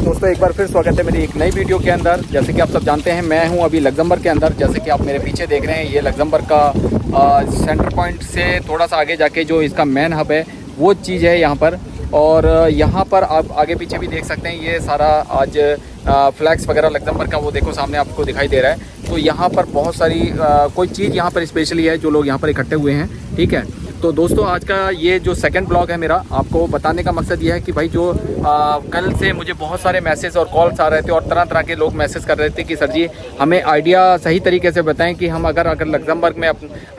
दोस्तों एक बार फिर स्वागत है मेरी एक नई वीडियो के अंदर। जैसे कि आप सब जानते हैं मैं हूं अभी लग्जमबर्ग के अंदर। जैसे कि आप मेरे पीछे देख रहे हैं ये लग्जमबर्ग का सेंटर पॉइंट से थोड़ा सा आगे जाके जो इसका मेन हब है वो चीज़ है यहाँ पर। और यहाँ पर आप आगे पीछे भी देख सकते हैं ये सारा आज फ्लैग्स वगैरह लग्जमबर्ग का वो देखो सामने आपको दिखाई दे रहा है। तो यहाँ पर बहुत सारी कोई चीज़ यहाँ पर स्पेशली है जो लोग यहाँ पर इकट्ठे हुए हैं। ठीक है, तो दोस्तों आज का ये जो सेकंड ब्लॉग है मेरा, आपको बताने का मकसद ये है कि भाई जो कल से मुझे बहुत सारे मैसेज और कॉल्स आ रहे थे और तरह तरह के लोग मैसेज कर रहे थे कि सर जी हमें आइडिया सही तरीके से बताएं कि हम अगर लग्जमबर्ग में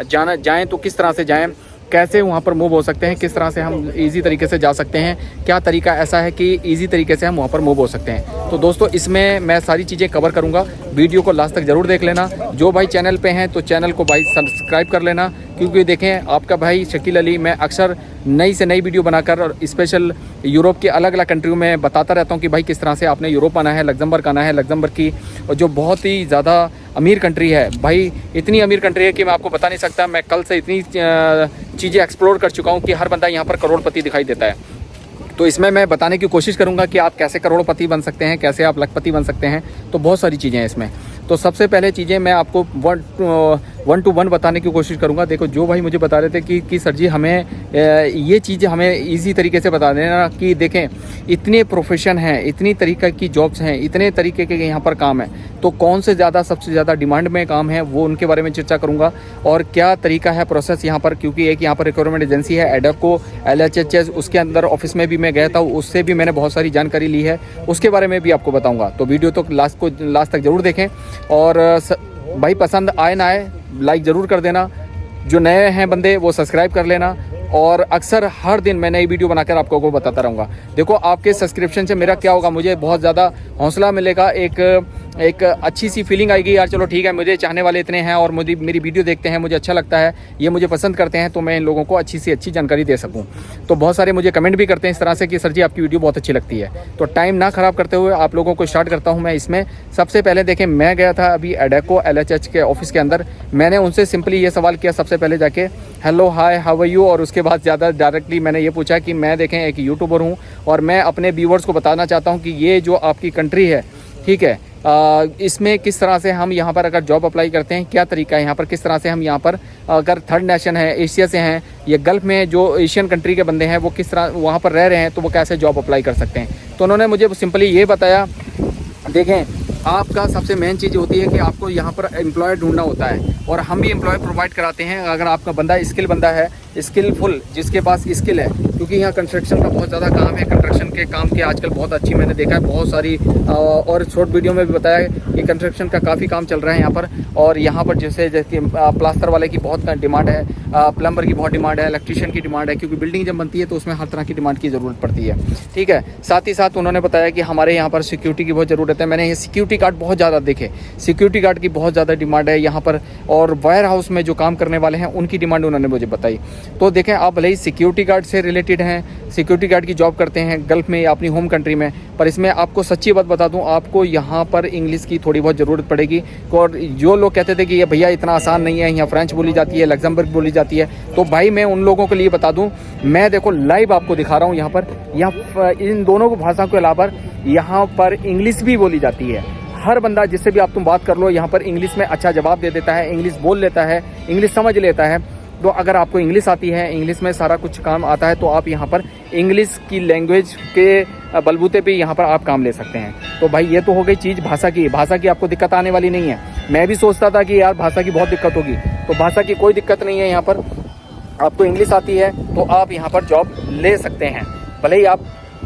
जाएं तो किस तरह से जाएं, कैसे वहाँ पर मूव हो सकते हैं, किस तरह से हम इजी तरीके से जा सकते हैं, क्या तरीका ऐसा है कि इजी तरीके से हम वहाँ पर मूव हो सकते हैं। तो दोस्तों इसमें मैं सारी चीज़ें कवर करूँगा, वीडियो को लास्ट तक ज़रूर देख लेना। जो भाई चैनल पे हैं तो चैनल को भाई सब्सक्राइब कर लेना, क्योंकि देखें आपका भाई शकील अली मैं अक्सर नई से नई वीडियो बनाकर और स्पेशल यूरोप के अलग अलग कंट्रियों में बताता रहता हूँ कि भाई किस तरह से आपने यूरोप आना है, लग्जमबर्ग आना है। लग्जमबर्ग की जो बहुत ही ज़्यादा अमीर कंट्री है भाई, इतनी अमीर कंट्री है कि मैं आपको बता नहीं सकता। मैं कल से इतनी चीज़ें एक्सप्लोर कर चुका हूँ कि हर बंदा यहाँ पर करोड़पति दिखाई देता है। तो इसमें मैं बताने की कोशिश करूँगा कि आप कैसे करोड़पति बन सकते हैं, कैसे आप लखपति बन सकते हैं। तो बहुत सारी चीज़ें हैं इसमें। तो सबसे पहले चीज़ें मैं आपको वन टू वन बताने की कोशिश करूंगा। देखो जो भाई मुझे बता रहे थे कि सर जी हमें ये चीज़ हमें इजी तरीके से बता देना कि देखें इतने प्रोफेशन हैं, इतनी तरीके की जॉब्स हैं, इतने तरीके के यहाँ पर काम है, तो कौन से ज़्यादा सबसे ज़्यादा डिमांड में काम है वो उनके बारे में चर्चा करूँगा। और क्या तरीका है प्रोसेस यहाँ पर, क्योंकि एक यहाँ पर रिक्वायरमेंट एजेंसी है एडको LHHS, उसके अंदर ऑफिस में भी मैं गया था, उससे भी मैंने बहुत सारी जानकारी ली है, उसके बारे में भी आपको बताऊँगा। तो वीडियो तो लास्ट तक ज़रूर देखें। और भाई पसंद आए ना आए लाइक ज़रूर कर देना, जो नए हैं बंदे वो सब्सक्राइब कर लेना। और अक्सर हर दिन मैं नई वीडियो बनाकर आपको को बताता रहूँगा। देखो आपके सब्सक्रिप्शन से मेरा क्या होगा, मुझे बहुत ज़्यादा हौसला मिलेगा, एक अच्छी सी फीलिंग आएगी यार चलो ठीक है मुझे चाहने वाले इतने हैं और मुझे मेरी वीडियो देखते हैं, मुझे अच्छा लगता है, ये मुझे पसंद करते हैं, तो मैं इन लोगों को अच्छी से अच्छी जानकारी दे सकूँ। तो बहुत सारे मुझे कमेंट भी करते हैं इस तरह से कि सर जी आपकी वीडियो बहुत अच्छी लगती है। तो टाइम ना ख़राब करते हुए आप लोगों को स्टार्ट करता हूँ मैं इसमें। सबसे पहले देखें मैं गया था अभी एडको LHH के ऑफिस के अंदर, मैंने उनसे सिंपली ये सवाल किया सबसे पहले जाके hello hi how are you, और उसके बाद ज़्यादा डायरेक्टली मैंने ये पूछा कि मैं देखें एक यूट्यूबर हूँ और मैं अपने व्यूवर्स को बताना चाहता हूँ कि ये जो आपकी कंट्री है ठीक है, इसमें किस तरह से हम यहाँ पर अगर जॉब अप्लाई करते हैं क्या तरीका है यहाँ पर, किस तरह से हम यहाँ पर अगर थर्ड नेशन है, एशिया से हैं या गल्फ़ में जो एशियन कंट्री के बंदे हैं वो किस तरह वहाँ पर रह रहे हैं तो वो कैसे जॉब अप्लाई कर सकते हैं। तो उन्होंने मुझे सिंपली ये बताया, देखें आपका सबसे मेन चीज़ होती है कि आपको यहाँ पर एम्प्लॉय ढूंढना होता है और हम भी एम्प्लॉय प्रोवाइड कराते हैं। अगर आपका बंदा स्किल बंदा है, स्किलफुल जिसके पास स्किल है, क्योंकि यहाँ कंस्ट्रक्शन का बहुत ज़्यादा काम है, कंस्ट्रक्शन के काम की आजकल बहुत अच्छी मैंने देखा है बहुत सारी और शॉर्ट वीडियो में भी बताया कि कंस्ट्रक्शन का काफ़ी काम चल रहा है यहाँ पर। और यहाँ पर जैसे प्लास्टर वाले की बहुत डिमांड है, प्लम्बर की बहुत डिमांड है, इलेक्ट्रीशियन की डिमांड है, क्योंकि बिल्डिंग जब बनती है तो उसमें हर तरह की डिमांड की ज़रूरत पड़ती है। ठीक है, साथ ही साथ उन्होंने बताया कि हमारे यहाँ पर सिक्योरिटी की बहुत ज़रूरत है। मैंने ये सिक्योरिटी गार्ड बहुत ज़्यादा देखे, सिक्योरिटी गार्ड की बहुत ज़्यादा डिमांड है यहाँ पर, और वायर हाउस में जो काम करने वाले हैं उनकी डिमांड उन्होंने मुझे बताई। तो देखें आप भले ही सिक्योरिटी गार्ड से रिलेटेड हैं, सिक्योरिटी गार्ड की जॉब करते हैं गल्फ़ में या अपनी होम कंट्री में, पर इसमें आपको सच्ची बात बता दूं आपको यहाँ पर इंग्लिश की थोड़ी बहुत ज़रूरत पड़ेगी। और जो लोग कहते थे कि ये भैया इतना आसान नहीं है, यहाँ फ्रेंच बोली जाती है, लग्जमबर्ग बोली जाती है, तो भाई मैं उन लोगों के लिए बता दूं, मैं देखो लाइव आपको दिखा रहा हूँ यहाँ पर इन दोनों भाषा के अलावा यहाँ पर इंग्लिश भी बोली जाती है। हर बंदा जिससे भी आप तुम बात कर लो यहाँ पर इंग्लिश में अच्छा जवाब दे देता है, इंग्लिश बोल लेता है, इंग्लिश समझ लेता है। तो अगर आपको इंग्लिश आती है, इंग्लिश में सारा कुछ काम आता है, तो आप यहाँ पर इंग्लिश की लैंग्वेज के बलबूते पे यहाँ पर आप काम ले सकते हैं। तो भाई ये तो हो गई चीज़ भाषा की आपको दिक्कत आने वाली नहीं है। मैं भी सोचता था कि यार भाषा की बहुत दिक्कत होगी, तो भाषा की कोई दिक्कत नहीं है। यहाँ पर आपको इंग्लिश आती है तो आप यहाँ पर जॉब ले सकते हैं, भले ही आप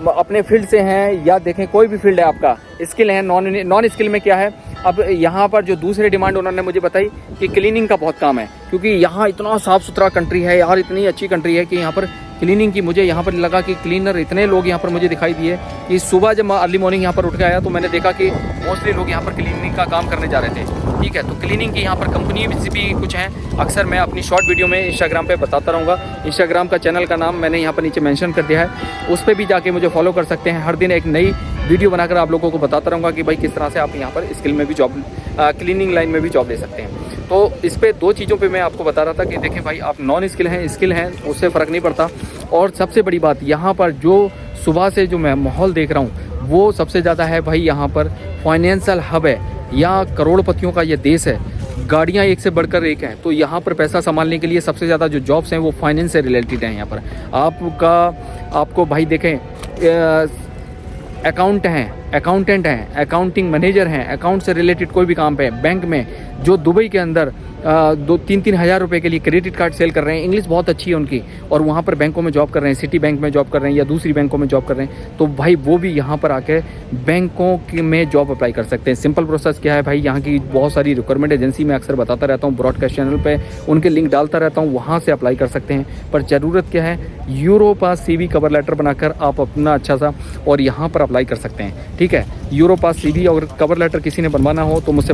अपने फील्ड से हैं या देखें कोई भी फील्ड है आपका, स्किल है, नॉन स्किल में क्या है। अब यहाँ पर जो दूसरी डिमांड उन्होंने मुझे बताई कि क्लीनिंग का बहुत काम है, क्योंकि यहाँ इतना साफ़ सुथरा कंट्री है यार, इतनी अच्छी कंट्री है कि यहाँ पर क्लीनिंग की मुझे यहाँ पर लगा कि क्लीनर इतने लोग यहाँ पर मुझे दिखाई दिए कि सुबह जब मैं अर्ली मॉर्निंग यहाँ पर उठ के आया तो मैंने देखा कि मोस्टली लोग यहाँ पर क्लीनिंग का काम करने जा रहे थे। ठीक है, तो क्लीनिंग की यहाँ पर कंपनी भी कुछ हैं, अक्सर मैं अपनी शॉर्ट वीडियो में इंस्टाग्राम पे बताता रहूँगा। इंस्टाग्राम का चैनल का नाम मैंने यहाँ पर नीचे मेंशन कर दिया है, उस पर भी जाके मुझे फॉलो कर सकते हैं। हर दिन एक नई वीडियो बनाकर आप लोगों को बताता रहूँगा कि भाई किस तरह से आप यहाँ पर स्किल में भी जॉब, क्लीनिंग लाइन में भी जॉब ले सकते हैं। तो इस पे दो चीज़ों पे मैं आपको बता रहा था कि देखें भाई आप नॉन स्किल हैं, स्किल हैं, उससे फ़र्क नहीं पड़ता। और सबसे बड़ी बात यहाँ पर जो सुबह से जो मैं माहौल देख रहा हूँ वो सबसे ज़्यादा है भाई। यहाँ पर फाइनेंशियल हब है, यहाँ करोड़पतियों का ये देश है, गाड़ियाँ एक से बढ़कर एक हैं। तो यहाँ पर पैसा संभालने के लिए सबसे ज़्यादा जो जॉब्स हैं वो फाइनेंस से रिलेटेड हैं। यहाँ पर आपको भाई देखें, अकाउंटेंट हैं, अकाउंटिंग मैनेजर हैं, अकाउंट से रिलेटेड कोई भी काम पे, बैंक में जो दुबई के अंदर 2-3 हज़ार रुपए के लिए क्रेडिट कार्ड सेल कर रहे हैं, इंग्लिश बहुत अच्छी है उनकी, और वहाँ पर बैंकों में जॉब कर रहे हैं, सिटी बैंक में जॉब कर रहे हैं या दूसरी बैंकों में जॉब कर रहे हैं, तो भाई वो भी यहाँ पर आके बैंकों में जॉब अप्लाई कर सकते हैं। सिंपल प्रोसेस क्या है भाई, यहाँ की बहुत सारी रिक्वायरमेंट एजेंसी में अक्सर बताता रहता हूँ, ब्रॉडकास्ट चैनल पे उनके लिंक डालता रहता हूँ, वहाँ से अप्लाई कर सकते हैं। पर ज़रूरत क्या है, यूरोपास CV कवर लेटर बनाकर आप अपना अच्छा सा और यहाँ पर अप्लाई कर सकते हैं। ठीक है, यूरोपास CV और कवर लेटर किसी ने बनवाना हो तो मुझसे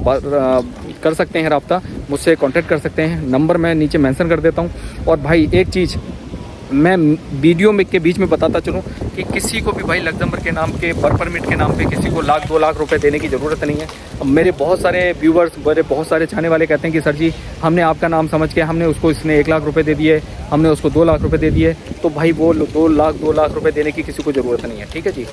कर सकते हैं रब्ता, मुझसे कांटेक्ट कर सकते हैं। नंबर मैं नीचे मेंशन कर देता हूँ। और भाई एक चीज़ मैं वीडियो में के बीच में बताता चलूँ कि किसी को भी भाई लग्जमबर्ग के नाम के वर्क परमिट के नाम पे किसी को 1-2 लाख रुपए देने की ज़रूरत नहीं है। अब मेरे बहुत सारे व्यूवर्स, मेरे बहुत सारे चाहने वाले कहते हैं कि सर जी हमने आपका नाम समझ के हमने उसको, इसने 1 लाख रुपए दे दिए, हमने उसको 2 लाख रुपए दे दिए। तो भाई वो 2 लाख रुपए देने की किसी को ज़रूरत नहीं है। ठीक है जी,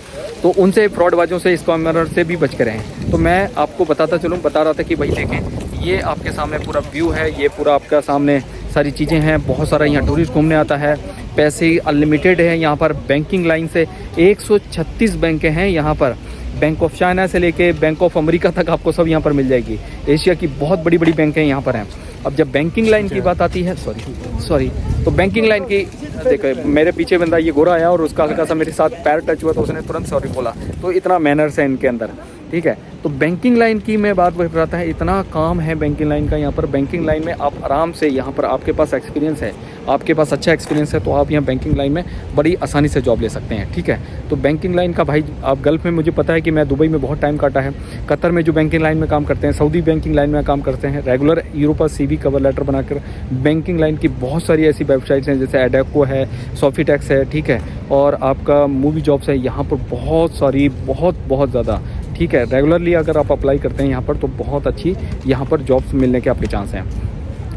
तो उनसे फ्रॉडबाजों से, स्कैमर से भी बच के रहें। तो मैं आपको बता रहा था कि भाई देखें, ये आपके सामने पूरा व्यू है, ये पूरा आपका सामने सारी चीज़ें हैं। बहुत सारा यहाँ टूरिस्ट घूमने आता है, पैसे अनलिमिटेड है यहाँ पर। बैंकिंग लाइन से 136 बैंकें हैं यहाँ पर, बैंक ऑफ चाइना से लेके बैंक ऑफ अमेरिका तक आपको सब यहाँ पर मिल जाएगी। एशिया की बहुत बड़ी बड़ी बैंकें यहाँ पर हैं। अब जब बैंकिंग लाइन की बात आती है, सॉरी, तो बैंकिंग लाइन की देखो, मेरे पीछे बंदा ये गोरा आया और उसका हल्का सा मेरे साथ पैर टच हुआ तो उसने तुरंत सॉरी बोला। तो इतना मैनर्स है इनके अंदर। ठीक है, तो बैंकिंग लाइन की मैं बात वही बताता है, इतना काम है बैंकिंग लाइन का यहाँ पर। बैंकिंग लाइन में आप आराम से, यहाँ पर आपके पास एक्सपीरियंस है, आपके पास अच्छा एक्सपीरियंस है, तो आप यहाँ बैंकिंग लाइन में बड़ी आसानी से जॉब ले सकते हैं। ठीक है, तो बैंकिंग लाइन का भाई, आप गल्फ़ में, मुझे पता है कि मैं दुबई में बहुत टाइम काटा है, कतर में जो बैंकिंग लाइन में काम करते हैं, सऊदी बैंकिंग लाइन में काम करते हैं, regular Europass CV cover letter बनाकर बैंकिंग लाइन की बहुत सारी ऐसी वेबसाइट्स हैं, जैसे एडेको है, सॉफीटेक्स है, ठीक है, और आपका मूवी जॉब्स है यहाँ पर बहुत सारी, बहुत ज़्यादा। ठीक है, रेगुलरली अगर आप अप्लाई करते हैं यहाँ पर तो बहुत अच्छी यहाँ पर जॉब्स मिलने के आपके चांस हैं।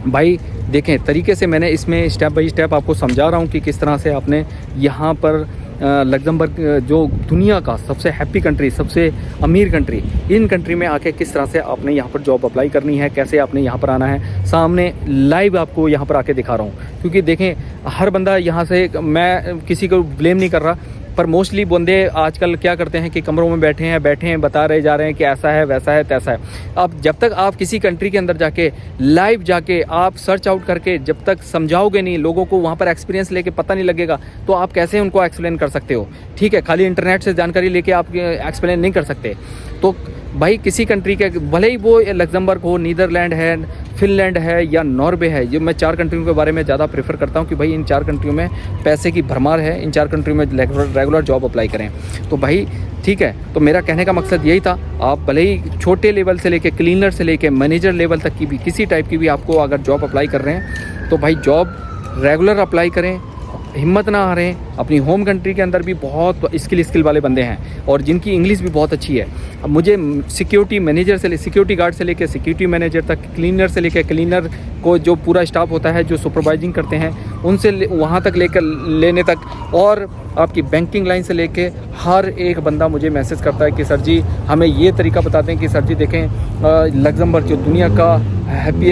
भाई देखें, तरीके से मैंने इसमें स्टेप बाय स्टेप आपको समझा रहा हूँ कि किस तरह से आपने यहाँ पर लग्जमबर्ग, जो दुनिया का सबसे हैप्पी कंट्री, सबसे अमीर कंट्री, इन कंट्री में आके किस तरह से आपने यहाँ पर जॉब अप्लाई करनी है, कैसे आपने यहाँ पर आना है, सामने लाइव आपको यहाँ पर आके दिखा रहा हूँ। क्योंकि देखें, हर बंदा यहाँ से, मैं किसी को ब्लेम नहीं कर रहा, पर मोस्टली बंदे आजकल क्या करते हैं कि कमरों में बैठे हैं, बता रहे जा रहे हैं कि ऐसा है, वैसा है, तैसा है। अब जब तक आप किसी कंट्री के अंदर जाके, लाइव जाके आप सर्च आउट करके जब तक समझाओगे नहीं, लोगों को वहाँ पर एक्सपीरियंस लेके पता नहीं लगेगा, तो आप कैसे उनको एक्सप्लेन कर सकते हो। ठीक है, खाली इंटरनेट से जानकारी लेके आप एक्सप्लेन नहीं कर सकते। तो भाई किसी कंट्री के, भले ही वो लग्जमबर्ग हो, नीदरलैंड है, फिनलैंड है या नॉर्वे है, ये मैं 4 कंट्रियों के बारे में ज़्यादा प्रेफर करता हूँ कि भाई इन 4 कंट्रियों में पैसे की भरमार है, इन 4 कंट्रियों में रेगुलर जॉब अप्लाई करें। तो भाई ठीक है, तो मेरा कहने का मकसद यही था, आप भले ही छोटे लेवल से लेके, क्लीनर से लेके मैनेजर लेवल तक की भी, किसी टाइप की भी आपको अगर जॉब अप्लाई कर रहे हैं तो भाई जॉब रेगुलर अप्लाई करें, हिम्मत ना हारें। अपनी होम कंट्री के अंदर भी बहुत स्किल वाले बंदे हैं और जिनकी इंग्लिश भी बहुत अच्छी है। अब मुझे सिक्योरिटी मैनेजर से, सिक्योरिटी गार्ड से लेकर सिक्योरिटी मैनेजर तक, क्लीनर से लेकर क्लीनर को जो पूरा स्टाफ होता है जो सुपरवाइजिंग करते हैं, उनसे वहाँ तक लेकर लेने तक, और आपकी बैंकिंग लाइन से लेके हर एक बंदा मुझे मैसेज करता है कि सर जी हमें ये तरीका बताते हैं कि सर जी देखें, लग्जमबर्ग जो दुनिया का हैप्पी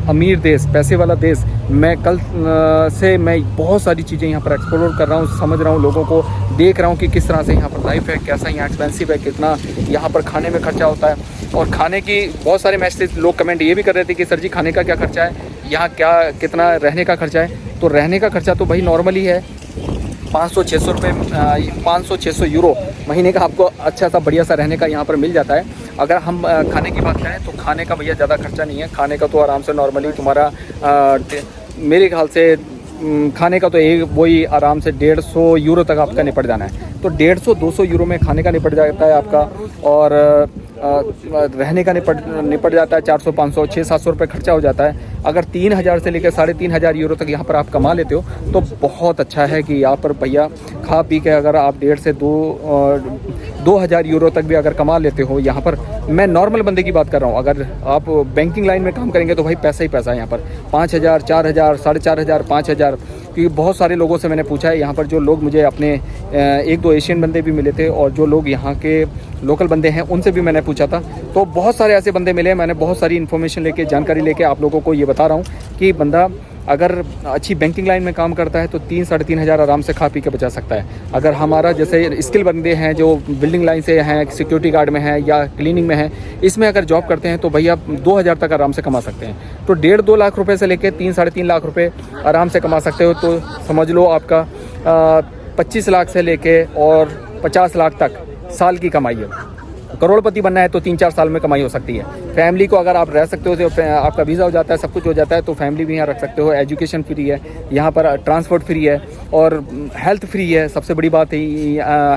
अमीर देश, पैसे वाला देश, मैं कल से मैं बहुत सारी चीज़ें यहाँ पर एक्सप्लोर कर रहा हूँ, समझ रहा हूँ, लोगों को देख रहा हूँ कि किस तरह से यहाँ पर लाइफ है, कैसा यहाँ एक्सपेंसिव है, कितना यहाँ पर खाने में खर्चा होता है। और खाने की बहुत सारे मैसेज, लोग कमेंट ये भी कर रहे थे कि सर जी खाने का क्या खर्चा है, यहाँ क्या कितना रहने का खर्चा है। तो रहने का खर्चा तो भाई नॉर्मली है 500-600 रुपये, 500-600 यूरो महीने का आपको अच्छा सा बढ़िया सा रहने का यहाँ पर मिल जाता है। अगर हम खाने की बात करें तो खाने का भैया ज़्यादा खर्चा नहीं है। खाने का तो आराम से नॉर्मली तुम्हारा मेरे ख्याल से खाने का तो एक वही आराम से 150 यूरो तक आपका निपट जाना है। तो 150-200 यूरो में खाने का निपट जाता है आपका, और रहने का निपट जाता है 400-500, 600-700 रुपये खर्चा हो जाता है। अगर 3000 से लेकर 3500 यूरो तक यहाँ पर आप कमा लेते हो तो बहुत अच्छा है कि यहाँ पर भैया खा पी के अगर आप 1.5 से 2 2000 यूरो तक भी अगर कमा लेते हो यहाँ पर, मैं नॉर्मल बंदे की बात कर रहा हूँ। अगर आप बैंकिंग लाइन में काम करेंगे तो भाई पैसा ही पैसा है यहाँ पर। 5,000, 4,000, 4,500, 5,000, क्योंकि बहुत सारे लोगों से मैंने पूछा है यहाँ पर। जो लोग मुझे अपने 1-2 एशियन बंदे भी मिले थे और जो लोग यहाँ के लोकल बंदे हैं उनसे भी मैंने पूछा था, तो बहुत सारे ऐसे बंदे मिले। मैंने बहुत सारी इन्फॉर्मेशन लेके, जानकारी लेके आप लोगों को ये बता रहा हूँ कि बंदा अगर अच्छी बैंकिंग लाइन में काम करता है तो 3-3.5 हज़ार आराम से खा पी के बचा सकता है। अगर हमारा जैसे स्किल बंदे हैं जो बिल्डिंग लाइन से हैं, सिक्योरिटी गार्ड में हैं या क्लीनिंग में हैं, इसमें अगर जॉब करते हैं तो भैया 2,000 तक आराम से कमा सकते हैं। तो 1.5-2 लाख रुपए से लेकर 3-3.5 लाख रुपए आराम से कमा सकते हो। तो समझ लो आपका 25 लाख से लेके और 50 लाख तक साल की कमाई है। करोड़पति बनना है तो 3-4 साल में कमाई हो सकती है। फैमिली को अगर आप रह सकते हो, तो आपका वीज़ा हो जाता है, सब कुछ हो जाता है, तो फैमिली भी यहाँ रख सकते हो। एजुकेशन फ्री है यहाँ पर, ट्रांसपोर्ट फ्री है और हेल्थ फ्री है। सबसे बड़ी बात है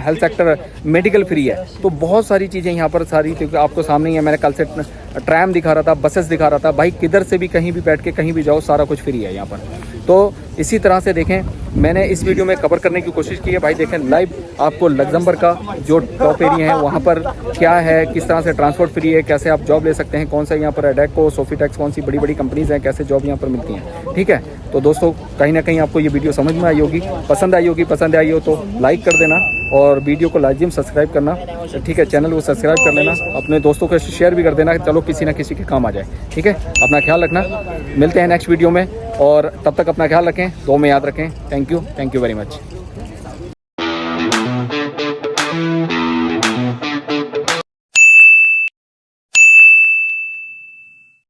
हेल्थ सेक्टर, मेडिकल फ्री है। तो बहुत सारी चीज़ें यहाँ पर सारी आपको सामने ही है। मैंने कल से ट्रैम दिखा रहा था, बसेस दिखा रहा था। भाई किधर से भी कहीं भी बैठ के कहीं भी जाओ, सारा कुछ फ्री है यहाँ पर। तो इसी तरह से देखें, मैंने इस वीडियो में कवर करने की कोशिश की है। भाई देखें लाइव आपको लग्जमबर्ग का जो टॉप एरिया है वहाँ पर क्या है, किस तरह से ट्रांसपोर्ट फ्री है, कैसे आप जॉब ले सकते हैं, कौन सा यहाँ पर एडेको, सोफीटेक्स, कौन सी बड़ी बड़ी कंपनीज़ हैं, कैसे जॉब यहाँ पर मिलती हैं। ठीक है, तो दोस्तों कहीं ना कहीं आपको ये वीडियो समझ में आई होगी, पसंद आई होगी। पसंद आई हो तो लाइक कर देना और वीडियो को लाजिम सब्सक्राइब करना। ठीक है, चैनल को सब्सक्राइब कर लेना, अपने दोस्तों को शेयर भी कर देना, चलो किसी ना किसी के काम आ जाए। ठीक है, अपना ख्याल रखना, मिलते हैं नेक्स्ट वीडियो में और तब तक अपना ख्याल रखें, दो में याद रखें। Thank you very much.